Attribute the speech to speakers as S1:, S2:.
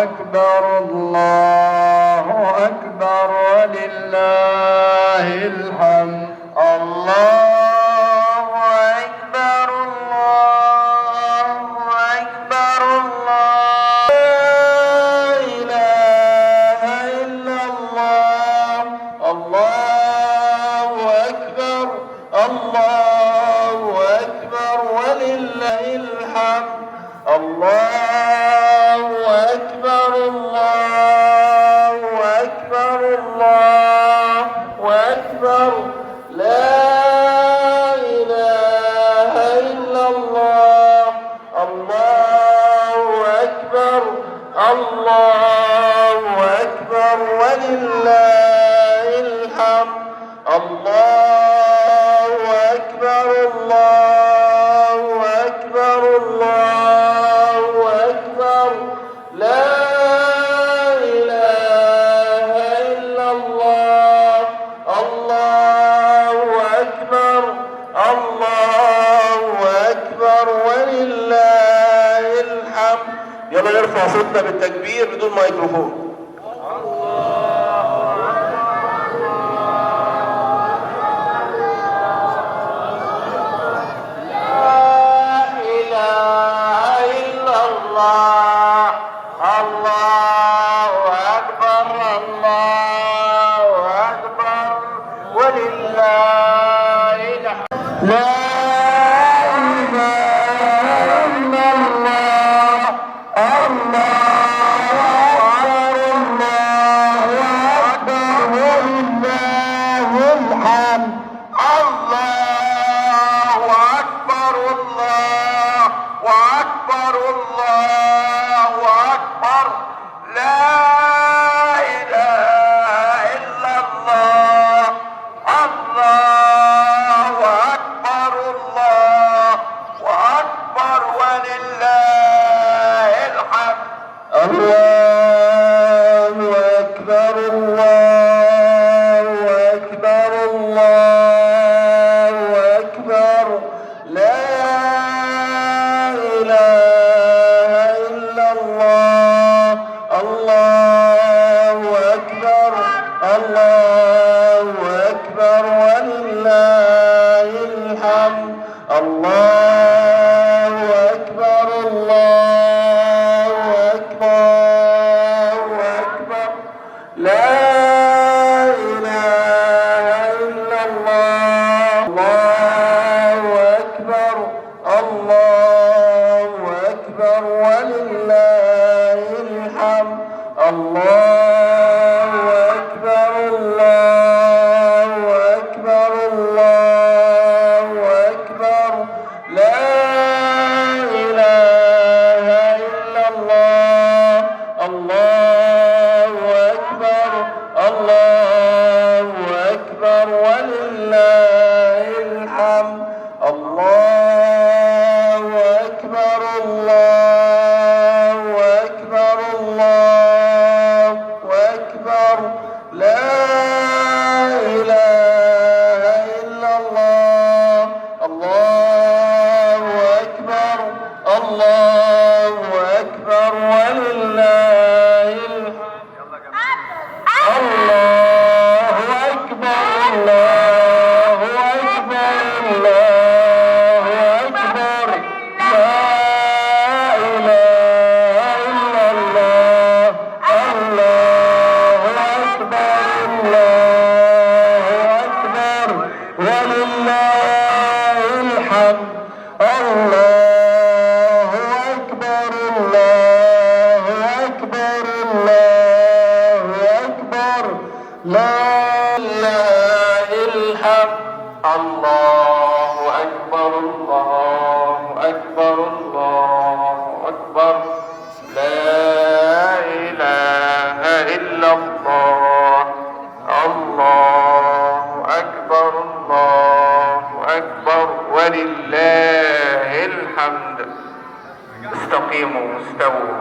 S1: أكبر الله أكبر ولله الحمد. الله أكبر الله أكبر الله لا إله إلا الله. الله أكبر الله أكبر ولله الحمد. الله أكبر الله أكبر الله أكبر لا إله إلا الله. الله أكبر الله أكبر ولله الحمد. الله أكبر الله أكبر الله أكبر لا إله إلا الله. الله أكبر الله أكبر ولله الحمد. يلا نرفع صوتنا بالتكبير بدون ميكروفون. الله أكبر الله أكبر ولله الحمد. لا إله إلا الله. الله أكبر ولله الحمد. الله أكبر الله أكبر الله أكبر لا إله إلا الله. الله أكبر الله أكبر ولله الحمد. الله أكبر الله أكبر الله أكبر لا إله إلا الله. الله أكبر الله أكبر ولله الحمد. الله أكبر الله أكبر أكبر لا إله إلا الله. الله أكبر الله أكبر ولله الحمد. الله أكبر الله أكبر الله أكبر لا إله إلا الله. الله أكبر الله أكبر ولله الحمد. الله أكبر الله أكبر الله أكبر لا إله إلا الله. الله أكبر الله أكبر ولله الحمد. الله أكبر الله أكبر الله أكبر لا إله إلا الله. الله أكبر الله أكبر ولله الحمد. الله أكبر الله أكبر الله أكبر لا إله الحمد. الله أكبر الله أكبر الله أكبر لا إله إلا الله. الله أكبر الله أكبر ولله الحمد. استقيموا استووا.